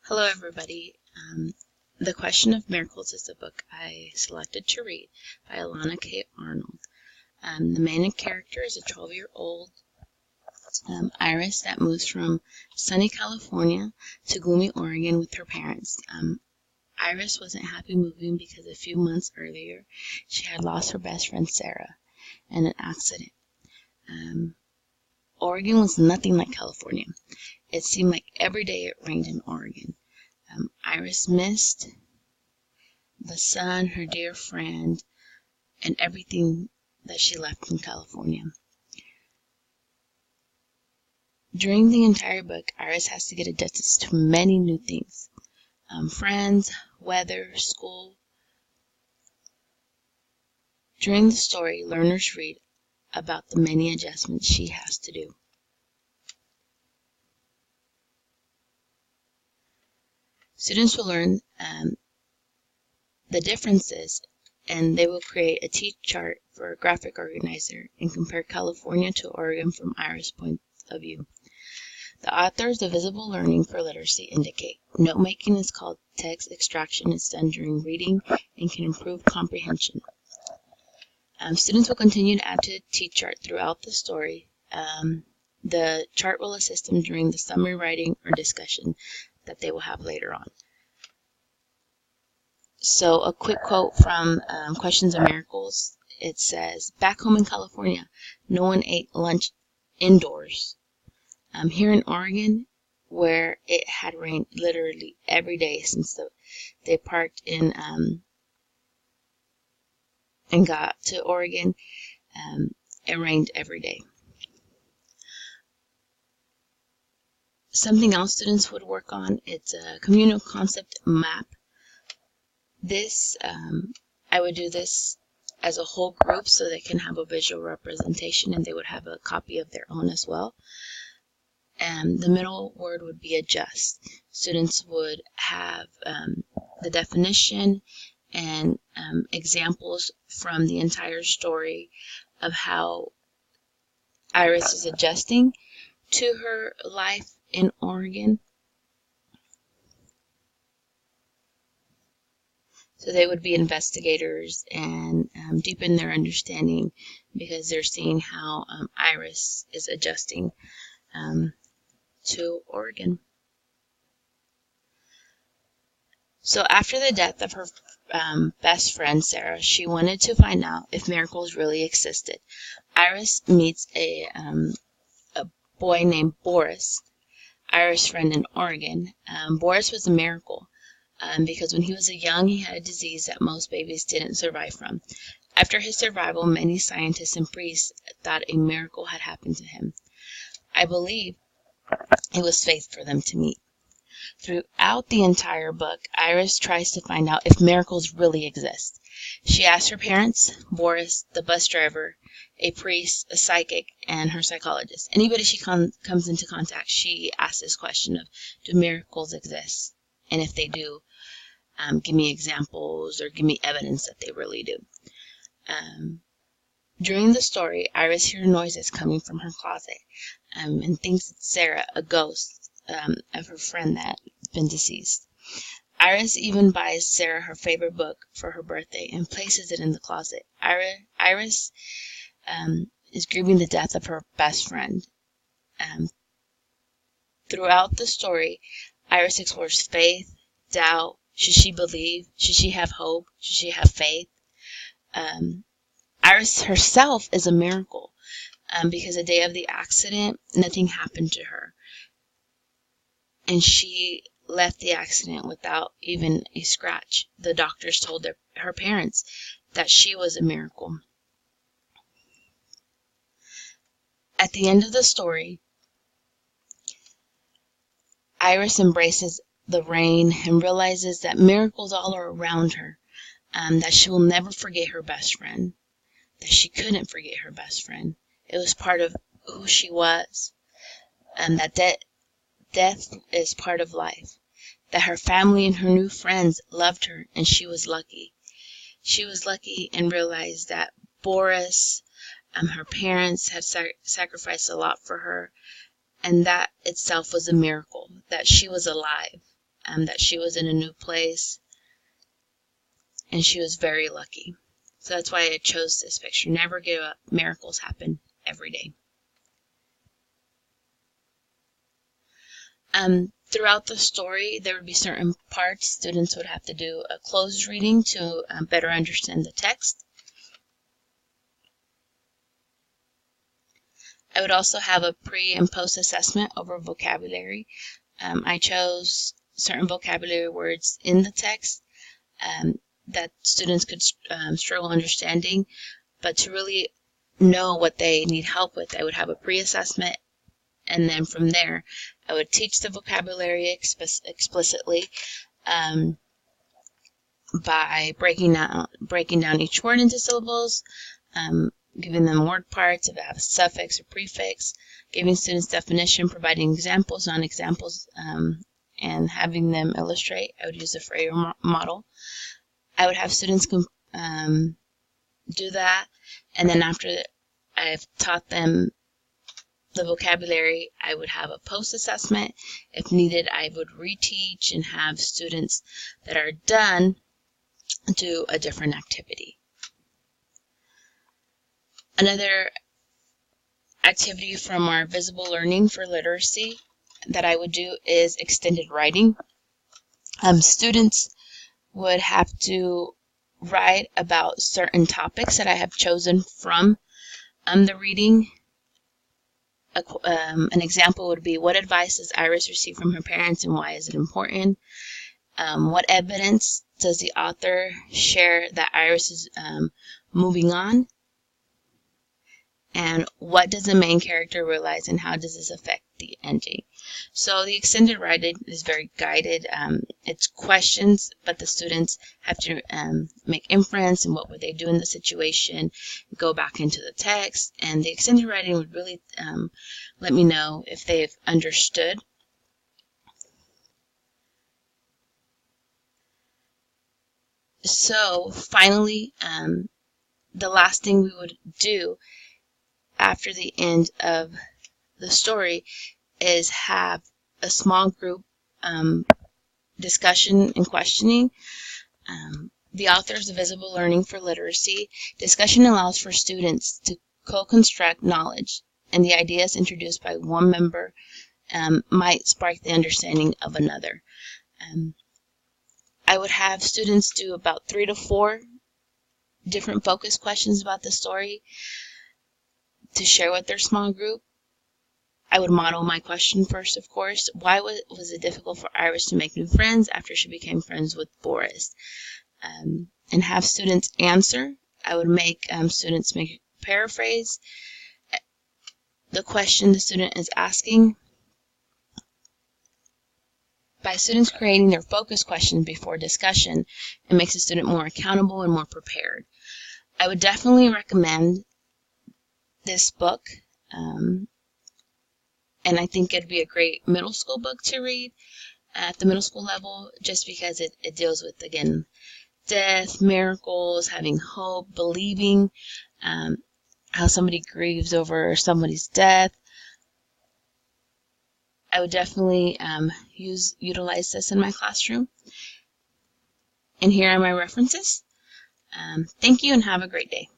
Hello, everybody. The Question of Miracles is the book I selected to read by Alana K. Arnold. The main character is a 12-year-old Iris that moves from sunny California to gloomy Oregon with her parents. Iris wasn't happy moving because a few months earlier she had lost her best friend Sarah in an accident. Oregon was nothing like California. It seemed like every day it rained in Oregon. Iris missed the sun, her dear friend, and everything that she left in California. During the entire book, Iris has to get adjusted to many new things. Friends, weather, school. During the story, learners read about the many adjustments she has to do. Students will learn the differences, and they will create a T-chart for a graphic organizer and compare California to Oregon from Iris' point of view. The authors of Visible Learning for Literacy indicate note-making is called text extraction. It's done during reading and can improve comprehension. Students will continue to add to the T-chart throughout the story. The chart will assist them during the summary writing or discussion that they will have later on. So a quick quote from Questions of Miracles. It says, "Back home in California, no one ate lunch indoors. Here in Oregon, where it had rained literally every day since they parked in and got to Oregon, it rained every day." Something else students would work on, it's a communal concept map. This, I would do this as a whole group so they can have a visual representation and they would have a copy of their own as well. And the middle word would be adjust. Students would have the definition and examples from the entire story of how Iris is adjusting to her life in Oregon. So they would be investigators and deepen their understanding because they're seeing how Iris is adjusting to Oregon. So after the death of her best friend Sarah, she wanted to find out if miracles really existed. Iris meets a boy named Boris, Iris' friend in Oregon. Boris was a miracle because when he was young, he had a disease that most babies didn't survive from. After his survival, many scientists and priests thought a miracle had happened to him. I believe it was faith for them to meet. Throughout the entire book, Iris tries to find out if miracles really exist. She asks her parents, Boris, the bus driver, a priest, a psychic, and her psychologist. Anybody she comes into contact, she asks this question of, do miracles exist? And if they do, give me examples or give me evidence that they really do. During the story, Iris hears noises coming from her closet and thinks it's Sarah, a ghost of her friend that has been deceased. Iris even buys Sarah her favorite book for her birthday and places it in the closet. Iris is grieving the death of her best friend. Throughout the story, Iris explores faith, doubt. Should she believe? Should she have hope? Should she have faith? Iris herself is a miracle because the day of the accident, nothing happened to her. And she left the accident without even a scratch. The doctors told her parents that she was a miracle. At the end of the story, Iris embraces the rain and realizes that miracles all are around her, that she will never forget her best friend, that she couldn't forget her best friend. It was part of who she was, and that death is part of life, that her family and her new friends loved her, and she was lucky. She was lucky and realized that Boris, her parents had sacrificed a lot for her, and that itself was a miracle, that she was alive. that she was in a new place, and she was very lucky. So that's why I chose this picture. Never give up. Miracles happen every day. Throughout the story, there would be certain parts students would have to do a closed reading to better understand the text. I would also have a pre and post assessment over vocabulary. I chose certain vocabulary words in the text that students could struggle understanding, but to really know what they need help with, I would have a pre-assessment, and then from there, I would teach the vocabulary explicitly by breaking down each word into syllables, giving them word parts if it has a suffix or prefix, giving students definition, providing examples, non-examples, and having them illustrate. I would use the Frayer model. I would have students do that, and then after I've taught them the vocabulary, I would have a post-assessment. If needed, I would reteach and have students that are done do a different activity. Another activity from our Visible Learning for Literacy that I would do is extended writing. Students would have to write about certain topics that I have chosen from the reading. An example would be, what advice does Iris receive from her parents and why is it important? What evidence does the author share that Iris is moving on? And what does the main character realize, and how does this affect the ending? So the extended writing is very guided. It's questions, but the students have to make inference and what would they do in the situation, go back into the text, and the extended writing would really let me know if they've understood. So finally, the last thing we would do after the end of the story is have a small group discussion and questioning. The authors of Visible Learning for Literacy, discussion allows for students to co-construct knowledge, and the ideas introduced by one member might spark the understanding of another. I would have students do about 3 to 4 different focus questions about the story to share with their small group. I would model my question first, of course. Why was it difficult for Iris to make new friends after she became friends with Boris? And have students answer. I would make students paraphrase the question the student is asking. By students creating their focus questions before discussion, it makes the student more accountable and more prepared. I would definitely recommend this book, and I think it'd be a great middle school book to read at the middle school level, just because it deals with, again, death, miracles, having hope, believing, how somebody grieves over somebody's death. I would definitely utilize this in my classroom. And here are my references. Thank you and have a great day.